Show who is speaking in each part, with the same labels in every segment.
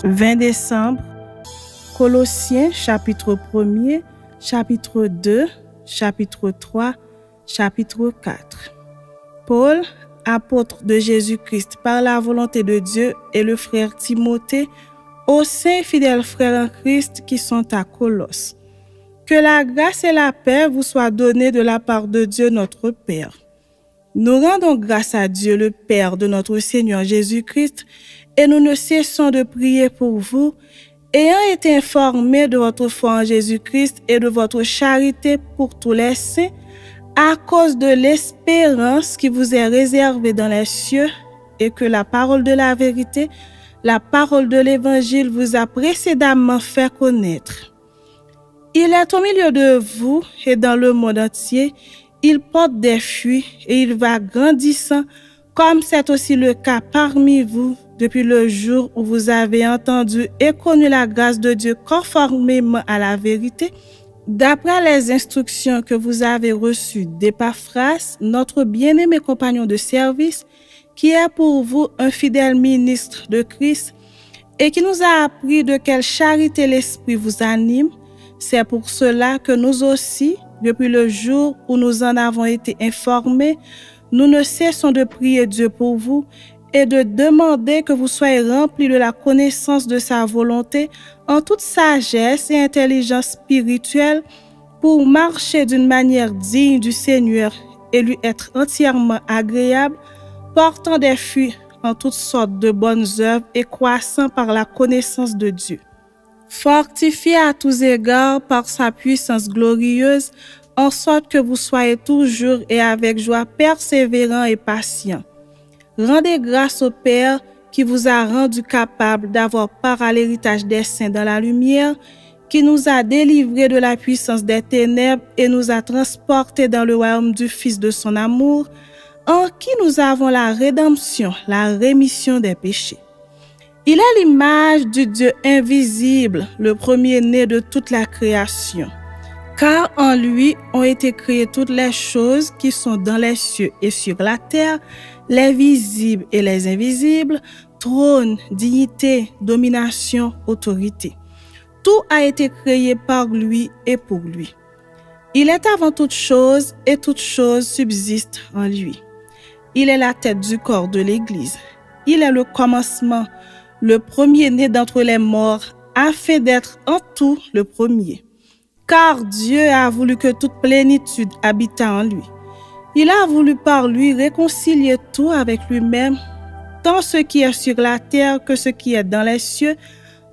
Speaker 1: 20 décembre, Colossiens chapitre 1er, chapitre 2, chapitre 3, chapitre 4. Paul, apôtre de Jésus-Christ par la volonté de Dieu, et le frère Timothée, aux saints fidèles frères en Christ qui sont à Colosse. Que la grâce et la paix vous soient données de la part de Dieu notre Père. Nous rendons grâce à Dieu le Père de notre Seigneur Jésus-Christ et nous ne cessons de prier pour vous, ayant été informés de votre foi en Jésus-Christ et de votre charité pour tous les saints, à cause de l'espérance qui vous est réservée dans les cieux, et que la parole de la vérité, la parole de l'Évangile vous a précédemment fait connaître. Il est au milieu de vous et dans le monde entier. Il porte des fruits et il va grandissant, comme c'est aussi le cas parmi vous depuis le jour où vous avez entendu et connu la grâce de Dieu conformément à la vérité, d'après les instructions que vous avez reçues d'Épaphras, notre bien-aimé compagnon de service, qui est pour vous un fidèle ministre de Christ et qui nous a appris de quelle charité l'Esprit vous anime. C'est pour cela que nous aussi, depuis le jour où nous en avons été informés, nous ne cessons de prier Dieu pour vous et de demander que vous soyez remplis de la connaissance de sa volonté en toute sagesse et intelligence spirituelle pour marcher d'une manière digne du Seigneur et lui être entièrement agréable, portant des fruits en toutes sortes de bonnes œuvres et croissant par la connaissance de Dieu. Fortifié à tous égards par sa puissance glorieuse, en sorte que vous soyez toujours et avec joie persévérants et patients. Rendez grâce au Père qui vous a rendu capable d'avoir part à l'héritage des saints dans la lumière, qui nous a délivrés de la puissance des ténèbres et nous a transportés dans le royaume du Fils de son amour, en qui nous avons la rédemption, la rémission des péchés. Il est l'image du Dieu invisible, le premier-né de toute la création. Car en lui ont été créées toutes les choses qui sont dans les cieux et sur la terre, les visibles et les invisibles, trône, dignité, domination, autorité. Tout a été créé par lui et pour lui. Il est avant toute chose et toute chose subsiste en lui. Il est la tête du corps de l'Église. Il est le commencement, le premier-né d'entre les morts, afin d'être en tout le premier. Car Dieu a voulu que toute plénitude habitât en lui. Il a voulu par lui réconcilier tout avec lui-même, tant ce qui est sur la terre que ce qui est dans les cieux,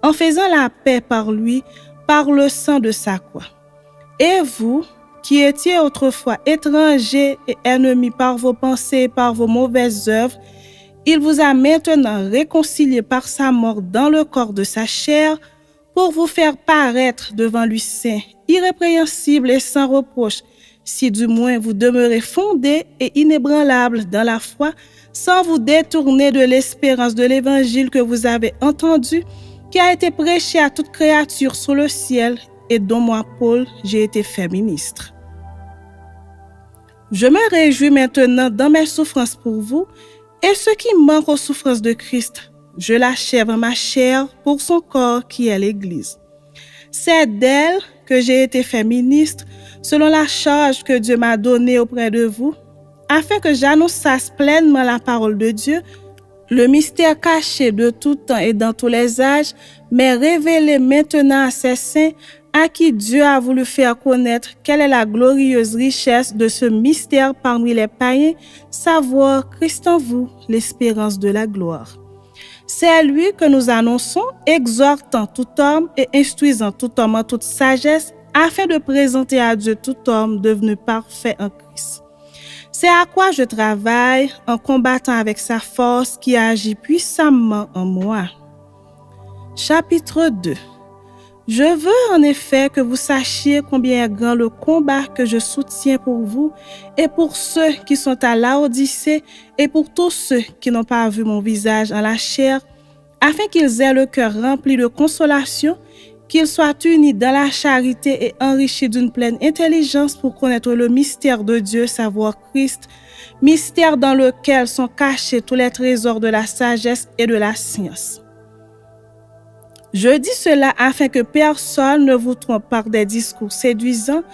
Speaker 1: en faisant la paix par lui, par le sang de sa croix. Et vous, qui étiez autrefois étrangers et ennemis par vos pensées et par vos mauvaises œuvres, il vous a maintenant réconciliés par sa mort dans le corps de sa chair, pour vous faire paraître devant lui saint, irrépréhensible et sans reproche, si du moins vous demeurez fondés et inébranlables dans la foi, sans vous détourner de l'espérance de l'évangile que vous avez entendu, qui a été prêché à toute créature sous le ciel et dont moi, Paul, j'ai été fait ministre. Je me réjouis maintenant dans mes souffrances pour vous, et ce qui manque aux souffrances de Christ, je l'achève en ma chair pour son corps qui est l'Église. C'est d'elle que j'ai été fait ministre selon la charge que Dieu m'a donnée auprès de vous, afin que j'annonçasse pleinement la parole de Dieu, le mystère caché de tout temps et dans tous les âges, mais révélé maintenant à ses saints, à qui Dieu a voulu faire connaître quelle est la glorieuse richesse de ce mystère parmi les païens, savoir Christ en vous, l'espérance de la gloire. C'est lui que nous annonçons, exhortant tout homme et instruisant tout homme en toute sagesse, afin de présenter à Dieu tout homme devenu parfait en Christ. C'est à quoi je travaille en combattant avec sa force qui agit puissamment en moi. Chapitre 2. Je veux en effet que vous sachiez combien est grand le combat que je soutiens pour vous et pour ceux qui sont à Laodicée et pour tous ceux qui n'ont pas vu mon visage en la chair, afin qu'ils aient le cœur rempli de consolation, qu'ils soient unis dans la charité et enrichis d'une pleine intelligence pour connaître le mystère de Dieu, savoir Christ, mystère dans lequel sont cachés tous les trésors de la sagesse et de la science. Je dis cela afin que personne ne vous trompe par des discours séduisants,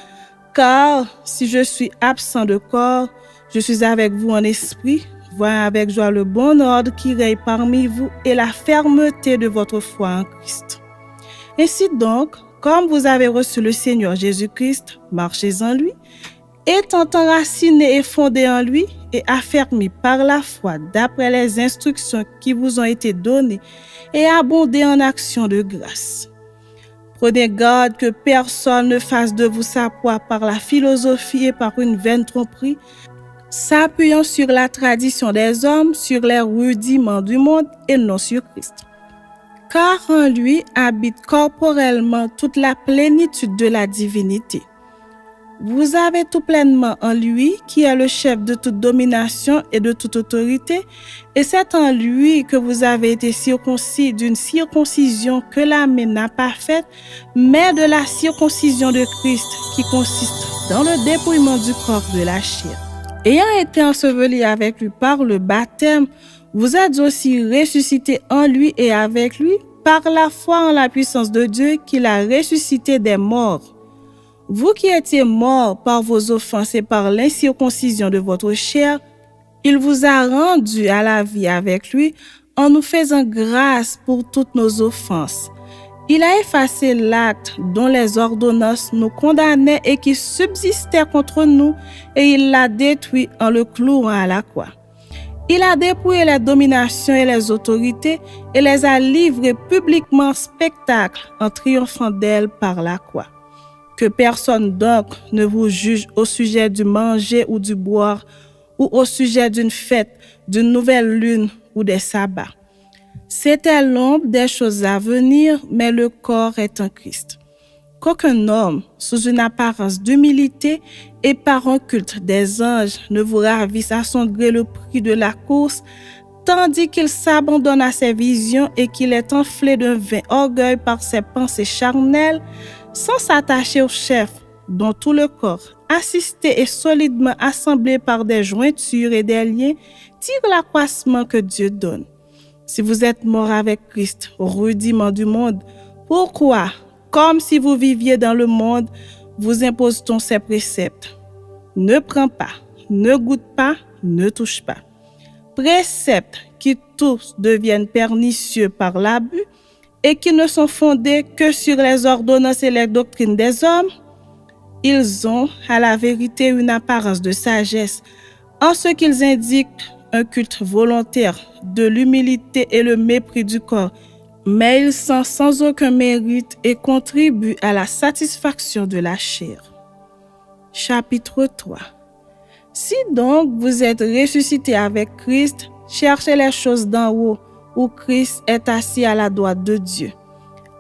Speaker 1: car si je suis absent de corps, je suis avec vous en esprit, voyant avec joie le bon ordre qui règne parmi vous et la fermeté de votre foi en Christ. Ainsi donc, comme vous avez reçu le Seigneur Jésus-Christ, marchez en lui, étant enracinés et fondés en lui et affermis par la foi d'après les instructions qui vous ont été données et abondez en actions de grâce. Prenez garde que personne ne fasse de vous sa proie par la philosophie et par une vaine tromperie, s'appuyant sur la tradition des hommes, sur les rudiments du monde et non sur Christ. Car en lui habite corporellement toute la plénitude de la divinité. Vous avez tout pleinement en lui, qui est le chef de toute domination et de toute autorité, et c'est en lui que vous avez été circoncis d'une circoncision que la main n'a pas faite, mais de la circoncision de Christ, qui consiste dans le dépouillement du corps de la chair. Ayant été ensevelis avec lui par le baptême, vous êtes aussi ressuscités en lui et avec lui, par la foi en la puissance de Dieu qui l'a ressuscité des morts. Vous qui étiez morts par vos offenses et par l'incirconcision de votre chair, il vous a rendus à la vie avec lui en nous faisant grâce pour toutes nos offenses. Il a effacé l'acte dont les ordonnances nous condamnaient et qui subsistait contre nous, et il l'a détruit en le clouant à la croix. Il a dépouillé les dominations et les autorités et les a livrées publiquement en spectacle en triomphant d'elles par la croix. Que personne donc ne vous juge au sujet du manger ou du boire, ou au sujet d'une fête, d'une nouvelle lune ou des sabbats. C'était l'ombre des choses à venir, mais le corps est en Christ. Qu'aucun homme, sous une apparence d'humilité et par un culte des anges, ne vous ravisse à son gré le prix de la course, tandis qu'il s'abandonne à ses visions et qu'il est enflé d'un vain orgueil par ses pensées charnelles, sans s'attacher au chef, dont tout le corps, assisté et solidement assemblé par des jointures et des liens, tire l'accroissement que Dieu donne. Si vous êtes mort avec Christ au rudiment du monde, pourquoi, comme si vous viviez dans le monde, vous impose-t-on ces préceptes? Ne prends pas, ne goûte pas, ne touche pas. Préceptes qui tous deviennent pernicieux par l'abus et qui ne sont fondés que sur les ordonnances et les doctrines des hommes. Ils ont, à la vérité, une apparence de sagesse, en ce qu'ils indiquent un culte volontaire, de l'humilité et le mépris du corps, mais ils sont sans aucun mérite et contribuent à la satisfaction de la chair. Chapitre 3. Si donc vous êtes ressuscités avec Christ, cherchez les choses d'en haut, où Christ est assis à la droite de Dieu.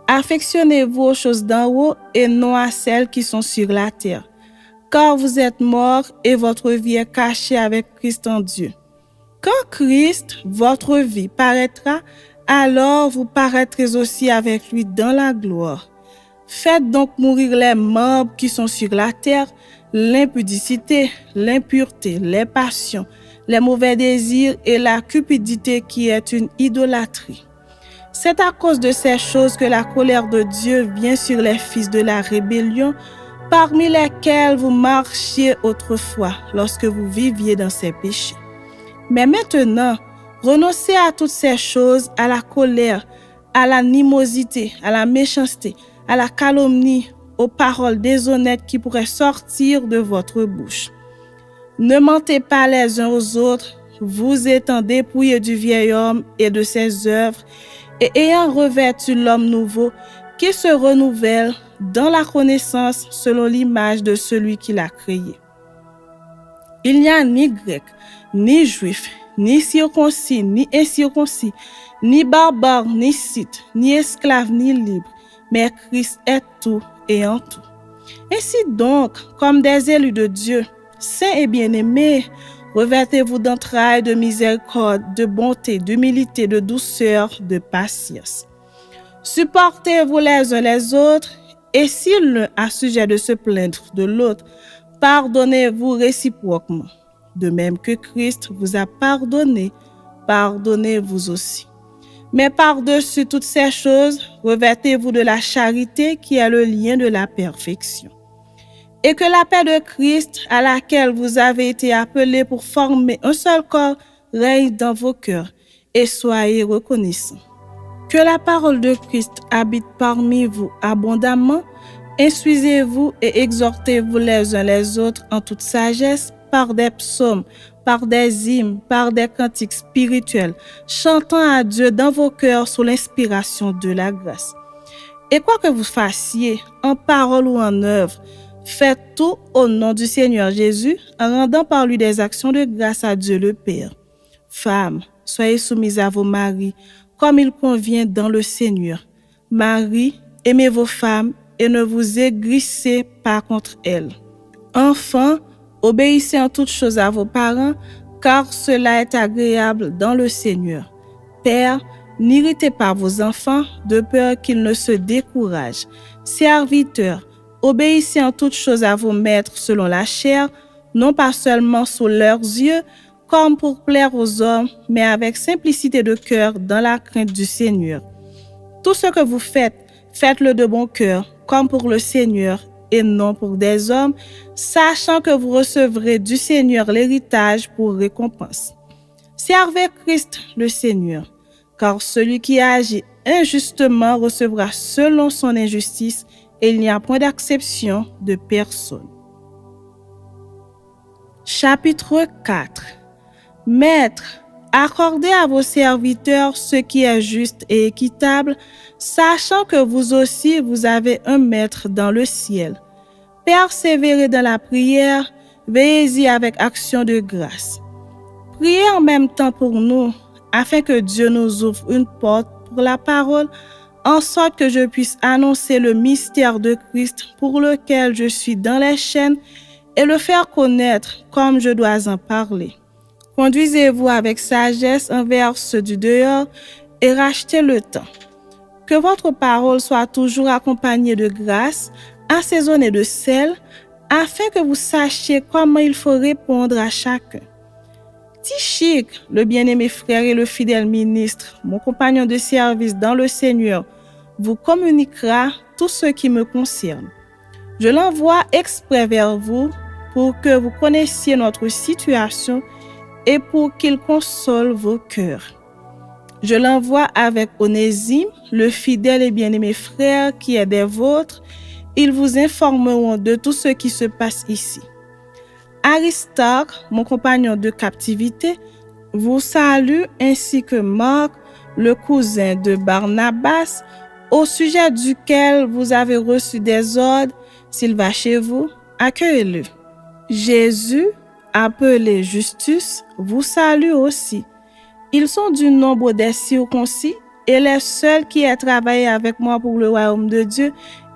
Speaker 1: Affectionnez-vous aux choses d'en haut et non à celles qui sont sur la terre, car vous êtes morts et votre vie est cachée avec Christ en Dieu. Quand Christ, votre vie, paraîtra, alors vous paraîtrez aussi avec lui dans la gloire. Faites donc mourir les membres qui sont sur la terre, l'impudicité, l'impureté, les passions, les mauvais désirs et la cupidité qui est une idolâtrie. C'est à cause de ces choses que la colère de Dieu vient sur les fils de la rébellion, parmi lesquels vous marchiez autrefois lorsque vous viviez dans ces péchés. Mais maintenant, renoncez à toutes ces choses, à la colère, à l'animosité, à la méchanceté, à la calomnie, aux paroles déshonnêtes qui pourraient sortir de votre bouche. Ne mentez pas les uns aux autres, vous étant dépouillés du vieil homme et de ses œuvres, et ayant revêtu l'homme nouveau qui se renouvelle dans la connaissance selon l'image de celui qui l'a créé. Il n'y a ni grec, ni juif, ni circoncis, ni incirconcis, ni barbare, ni scythe, ni esclave, ni libre, mais Christ est tout et en tout. Ainsi donc, comme des élus de Dieu, saints et bien-aimés, revêtez-vous d'entrailles, de miséricorde, de bonté, d'humilité, de douceur, de patience. Supportez-vous les uns les autres, et si l'un a sujet de se plaindre de l'autre, pardonnez-vous réciproquement. De même que Christ vous a pardonné, pardonnez-vous aussi. Mais par-dessus toutes ces choses, revêtez-vous de la charité qui est le lien de la perfection. Et que la paix de Christ, à laquelle vous avez été appelés pour former un seul corps, règne dans vos cœurs, et soyez reconnaissants. Que la parole de Christ habite parmi vous abondamment. Instruisez-vous et exhortez-vous les uns les autres en toute sagesse par des psaumes, par des hymnes, par des cantiques spirituels, chantant à Dieu dans vos cœurs sous l'inspiration de la grâce. Et quoi que vous fassiez, en parole ou en œuvre, faites tout au nom du Seigneur Jésus, en rendant par lui des actions de grâce à Dieu le Père. Femmes, soyez soumises à vos maris, comme il convient dans le Seigneur. Maris, aimez vos femmes et ne vous aigrissez pas contre elles. Enfants, obéissez en toutes choses à vos parents, car cela est agréable dans le Seigneur. Pères, n'irritez pas vos enfants, de peur qu'ils ne se découragent. Serviteurs, obéissez en toutes choses à vos maîtres selon la chair, non pas seulement sous leurs yeux, comme pour plaire aux hommes, mais avec simplicité de cœur dans la crainte du Seigneur. Tout ce que vous faites, faites-le de bon cœur, comme pour le Seigneur et non pour des hommes, sachant que vous recevrez du Seigneur l'héritage pour récompense. Servez Christ le Seigneur, car celui qui agit injustement recevra selon son injustice, et il n'y a point d'acception de personne. Chapitre 4. Maîtres, accordez à vos serviteurs ce qui est juste et équitable, sachant que vous aussi vous avez un maître dans le ciel. Persévérez dans la prière, veillez-y avec action de grâce. Priez en même temps pour nous, afin que Dieu nous ouvre une porte pour la parole, en sorte que je puisse annoncer le mystère de Christ pour lequel je suis dans les chaînes et le faire connaître comme je dois en parler. Conduisez-vous avec sagesse envers ceux du dehors et rachetez le temps. Que votre parole soit toujours accompagnée de grâce, assaisonnée de sel, afin que vous sachiez comment il faut répondre à chacun. Tychik, le bien-aimé frère et le fidèle ministre, mon compagnon de service dans le Seigneur, vous communiquera tout ce qui me concerne. Je l'envoie exprès vers vous pour que vous connaissiez notre situation et pour qu'il console vos cœurs. Je l'envoie avec Onésime, le fidèle et bien-aimé frère qui est des vôtres. Ils vous informeront de tout ce qui se passe ici. Aristarque, mon compagnon de captivité, vous salue ainsi que Marc, le cousin de Barnabas, au sujet duquel vous avez reçu des ordres. S'il va chez vous, accueillez-le. Jésus, appelé Justus, vous salue aussi. Ils sont du nombre des circoncis et les seuls qui aient travaillé avec moi pour le royaume de Dieu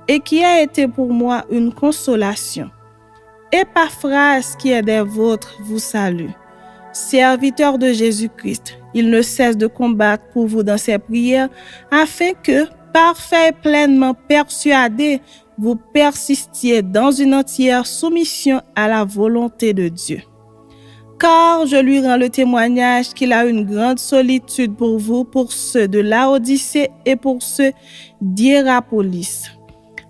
Speaker 1: et qui a été pour moi une consolation. Épaphras, qui est des vôtres, vous salue. Serviteur de Jésus-Christ, il ne cesse de combattre pour vous dans ses prières, afin que, parfait et pleinement persuadé, vous persistiez dans une entière soumission à la volonté de Dieu. Car je lui rends le témoignage qu'il a une grande solitude pour vous, pour ceux de Laodicée et pour ceux d'Hiérapolis.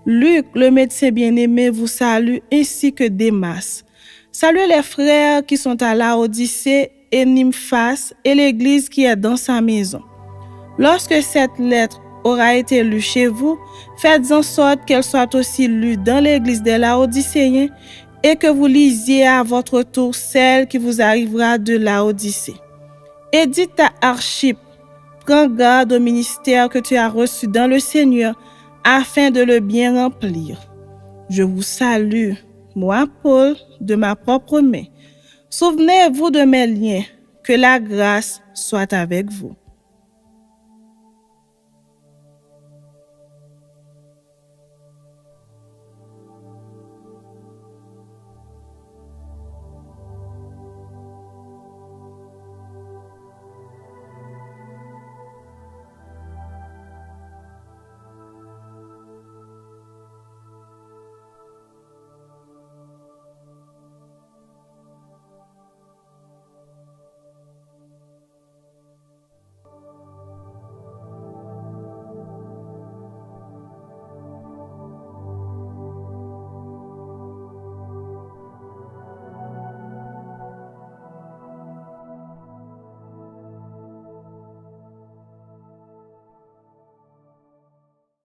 Speaker 1: Luc, le médecin bien-aimé, vous salue, ainsi que Démas. Saluez les frères qui sont à Laodicée et Nymphas et l'église qui est dans sa maison. Lorsque cette lettre aura été lue chez vous, faites en sorte qu'elle soit aussi lue dans l'église des Laodicéens et que vous lisiez à votre tour celle qui vous arrivera de Laodicée. Et dites à Archippe, prends garde au ministère que tu as reçu dans le Seigneur, afin de le bien remplir. Je vous salue, moi Paul, de ma propre main. Souvenez-vous de mes liens, que la grâce soit avec vous.